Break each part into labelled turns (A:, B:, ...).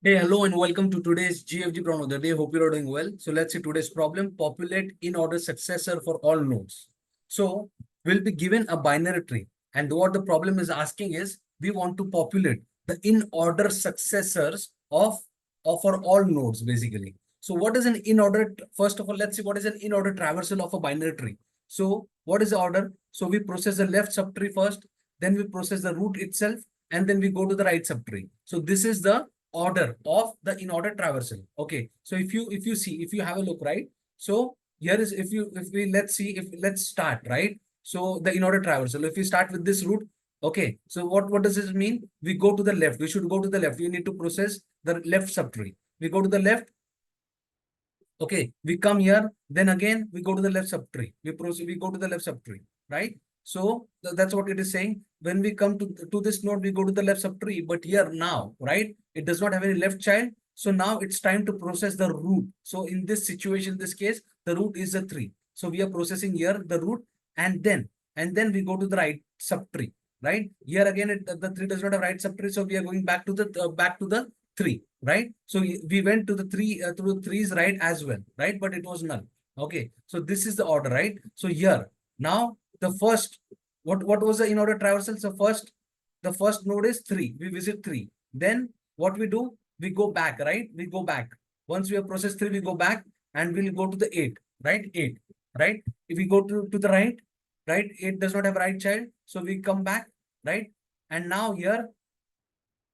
A: Hey, hello and welcome to today's GFG problem of the day. Hope you're doing well. So let's see today's problem. Populate in order successor for all nodes. So we'll be given a binary tree. And what the problem is asking is we want to populate the in order successors of for all nodes basically. So what is an in order? First of all, let's see what is an in order traversal of a binary tree. So what is the order? So we process the left subtree first, then we process the root itself, and then we go to the right subtree. So this is the order of the in order traversal. Okay, so if you have a look, right? So here is if we let's start, right? So the in order traversal, if we start with this root, okay, so what does this mean? We go to the left. We should go to the left. We need to process the left subtree. We go to the left. Okay, we come here, then again we go to the left subtree. We proceed, we go to the left subtree, right? So that's what it is saying. When we come to this node, we go to the left subtree, but here now, right? It does not have any left child. So now it's time to process the root. So in this situation, this case, the root is a 3. So we are processing here the root, and then we go to the right subtree, right? Here again, the 3 does not have right subtree, so we are going back to the 3, right? So we went to the 3 through 3's right as well, right? But it was null. Okay, so this is the order, right? So here now the first, what was the in order traversal? So the first node is 3. We visit 3. Then what we do? We go back, right? We go back. Once we have processed 3, we go back and we'll go to the 8, right? 8, right? If we go to the right, right? 8 does not have right child, so we come back, right? And now here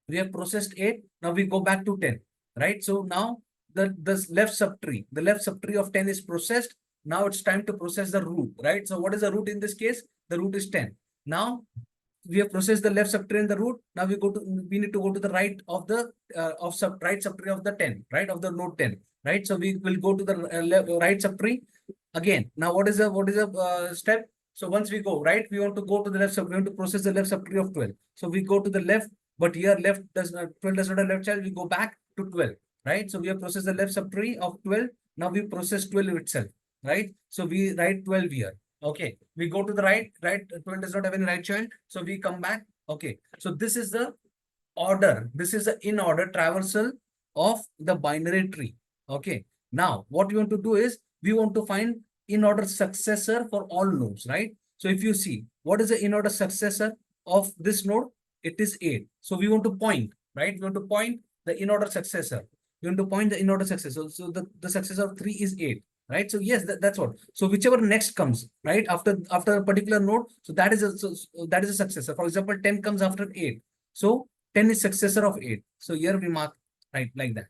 A: we have processed 8. Now we go back to 10, right? So now the left subtree of 10 is processed. Now it's time to process the root, right? So what is the root in this case? The root is 10. Now we have processed the left subtree and the root. Now we need to go to the right of the right subtree of the 10, right? Of the node 10, right? So we will go to the right subtree again. Now what is the step? So once we go right, we want to go to the left sub, we want to process the left subtree of 12. So we go to the left, but here left does not 12 does not have left child. We go back to 12, right? So we have processed the left subtree of 12. Now we process 12 itself, right? So we write 12 here. Okay, we go to the right, 12 does not have any right child. So we come back. Okay, so this is the order. This is the in order traversal of the binary tree. Okay, now what we want to do is we want to find in order successor for all nodes, right? So if you see, what is the in order successor of this node? It is 8. So we want to point, right? We want to point the in order successor. We want to point the in order successor. So the successor of 3 is 8, right? So yes, that's what. So whichever next comes, right, after a particular node, so that is a successor. For example, 10 comes after 8. So 10 is successor of 8. So here we mark, right, like that.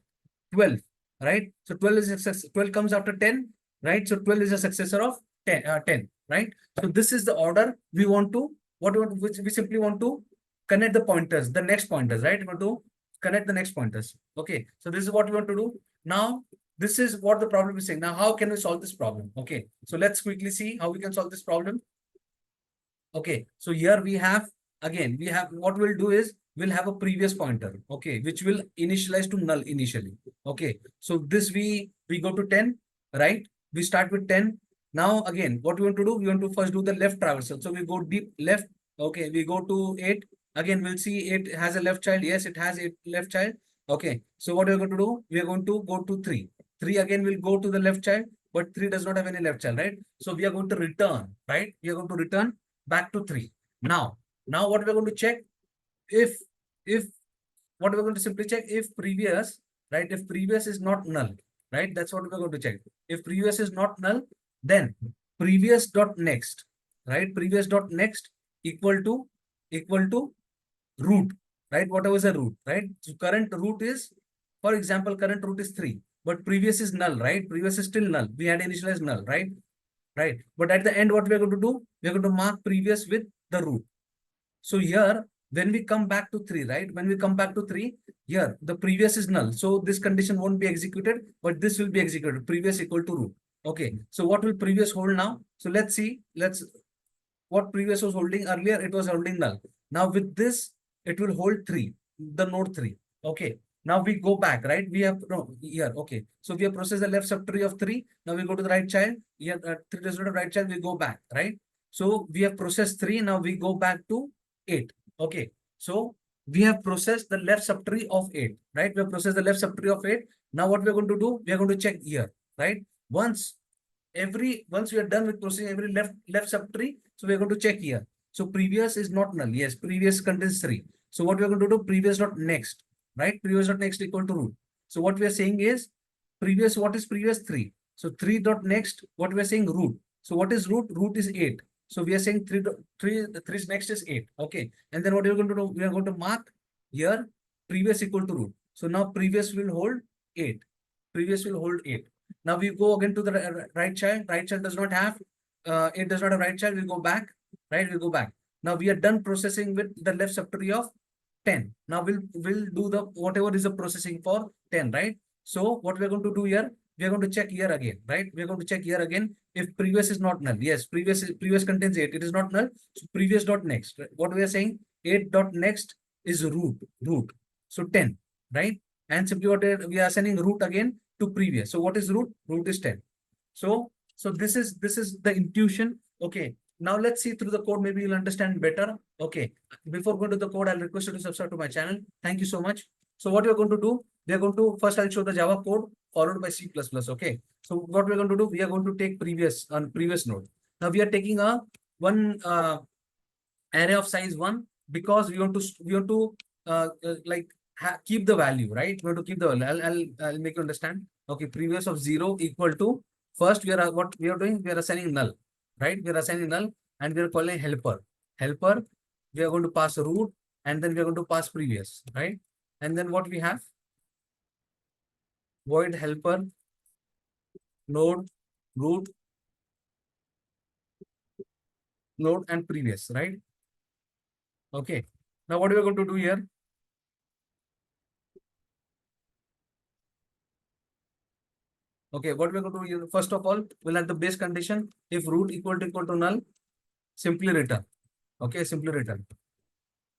A: 12, right? So 12 is success. 12 comes after 10, right? So 12 is a successor of 10, right? So this is the order we want to, which we simply want to connect the pointers, the next pointers, right? We want to connect the next pointers. Okay, so this is what we want to do. Now, this is what the problem is saying. Now, how can we solve this problem? Okay, so let's quickly see how we can solve this problem. Okay, so here we have, again, we have, what we'll do is, we'll have a previous pointer, okay, which will initialize to null initially. Okay, so this we go to 10, right? We start with 10. Now, again, what we want to do, we want to first do the left traversal. So we go deep left. Okay, we go to 8. Again, we'll see 8 has a left child. Yes, it has a left child. Okay, so what we're going to do, we are going to go to 3. 3 again will go to the left child, but 3 does not have any left child, right? So we are going to return, right? We are going to return back to 3. Now what we're going to check, if what we're going to simply check, if previous, right, if previous is not null, right? That's what we're going to check. If previous is not null, then previous dot next, right? Previous dot next equal to root, right? Whatever is the root, right? So current root is, for example, current root is 3, but previous is null, right? Previous is still null. We had initialized null, right? Right. But at the end, what we're going to do, we're going to mark previous with the root. So here, when we come back to 3, right? When we come back to 3, here, the previous is null. So this condition won't be executed, but this will be executed. Previous equal to root. Okay. So what will previous hold now? So let's see. What previous was holding earlier, it was holding null. Now with this, it will hold 3, the node 3. Okay. Now we go back, right? We have, no, here, okay. So we have processed the left subtree of 3. Now we go to the right child. Here, 3 does not have right child, we go back, right? So we have processed 3. Now we go back to 8. Okay. So we have processed the left subtree of 8, right? We have processed the left subtree of 8. Now what we're going to do, we are going to check here, right? Once we are done with processing every left subtree, so we are going to check here. So previous is not null. Yes, previous contains 3. So what we are going to do, previous dot next, right? Previous dot next equal to root. So what we are saying is previous, what is previous? 3. So 3 dot next, what we are saying, root. So what is root? Root is 8. So we are saying 3 next is 8. Okay. And then what we are going to do? We are going to mark here previous equal to root. So now previous will hold 8. Previous will hold 8. Now we go again to the right child. Right child does not have, it does not have right child. We go back, right? We go back. Now we are done processing with the left subtree of 10. Now we'll do the whatever is the processing for 10, right? So what we are going to do here, we are going to check here again, right? We are going to check here again if previous is not null. Yes, previous contains 8. It is not null. So previous dot next. Right? What we are saying, 8 dot next is root. So 10, right? And simply what we are sending root again to previous. So what is root? Root is 10. So this is the intuition. Okay. Now let's see through the code. Maybe you'll understand better. Okay. Before going to the code, I'll request you to subscribe to my channel. Thank you so much. So what we're going to do, we are going to first I'll show the Java code followed by C++. Okay. So what we're going to do, we are going to take previous on previous node. Now we are taking a one array of size 1 because we want to like keep the value, right? We want to keep the value. I'll make you understand. Okay, previous of 0 equal to, first we are what we are doing, we are assigning null, right? We are assigning null and we are calling helper. We are going to pass root and then we are going to pass previous, right? And then what we have, void helper node root node and previous, right? Okay. Now what are we going to do here? Okay, what we're going to do here, first of all, we'll have the base condition. If root equal to null, simply return. Okay, simply return.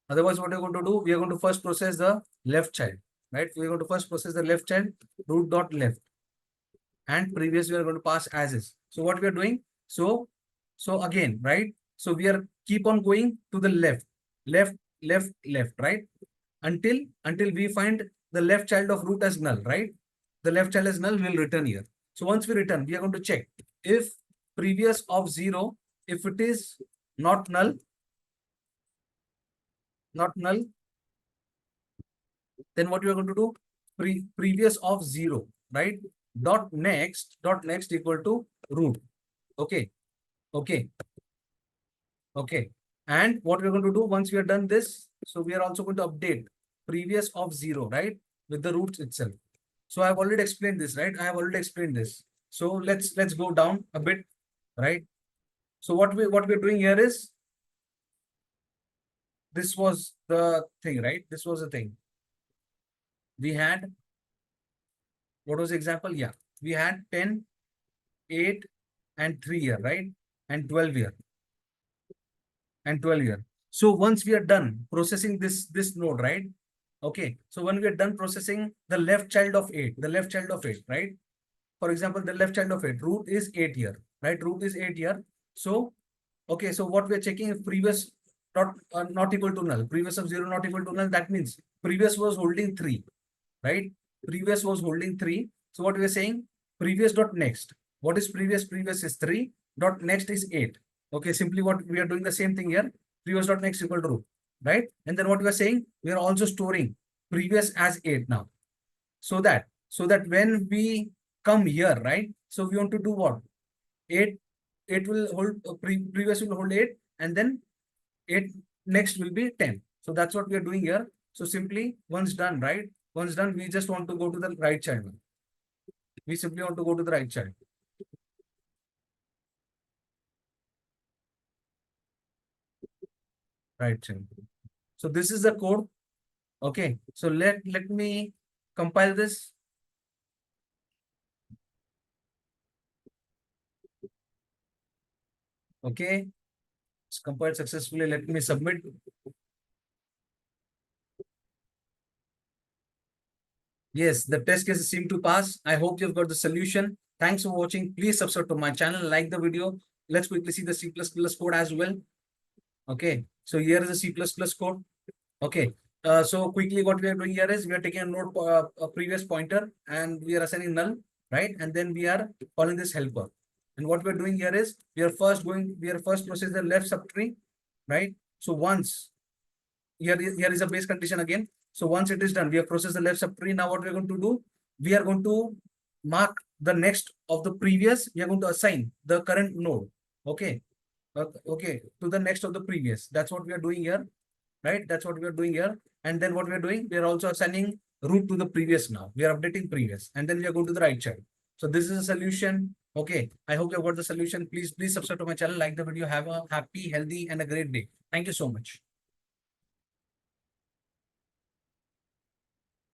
A: Otherwise, what we're going to do, we are going to first process the left child, right? We're going to first process the left child, root dot left, and previous we are going to pass as is. So what we are doing, so again, right? So we are keep on going to the left, right? Until we find the left child of root as null, right? The left child as null will return here. So once we return, we are going to check if previous of 0, if it is not null, then what we are going to do, previous of 0, right? Dot next equal to root. Okay, okay, okay. And what we're going to do once we are done this, so we are also going to update previous of 0, right? With the roots itself. So I have already explained this, right? I have already explained this. So let's go down a bit, right? So what we're doing here is, this was the thing, right? This was the thing. We had, what was the example? Yeah, we had 10, 8, and 3 here, right? And 12 here, and 12 here. So once we are done processing this node, right? Okay. So when we are done processing the left child of 8, right? For example, the left child of 8, root is 8 here, right? Root is 8 here. So, okay, so what we are checking is previous not equal to null. Previous of 0 not equal to null. That means previous was holding 3, right? Previous was holding 3. So what we are saying, previous dot next. What is previous? Previous is 3. Dot next is 8. Okay, simply what we are doing the same thing here. Previous dot next equal to root, right? And then what we are saying, we are also storing previous as 8 now. So that when we come here, right? So we want to do what? 8 will hold, previous will hold 8, and then 8 next will be 10. So that's what we are doing here. So simply once done, right? Once done, we just want to go to the right child. We simply want to go to the right child. Right child. So this is the code. Okay. So let me compile this. Okay. It's compiled successfully. Let me submit. Yes, the test cases seem to pass. I hope you've got the solution. Thanks for watching. Please subscribe to my channel, like the video. Let's quickly see the C++ code as well. Okay, so here is the C++ code. Okay, So quickly, what we are doing here is we are taking a node, a previous pointer, and we are assigning null, right? And then we are calling this helper. And what we are doing here is we are first process the left subtree, right? So once here is a base condition again. So once it is done, we have processed the left subtree. Now what we are going to do, we are going to mark the next of the previous. We are going to assign the current node. Okay. Okay, to the next of the previous. That's what we are doing here, right? That's what we are doing here. And then what we are doing, we are also assigning root to the previous now. We are updating previous, and then we are going to the right child. So this is a solution. Okay, I hope you have got the solution. Please subscribe to my channel, like the video. Have a happy, healthy, and a great day. Thank you so much.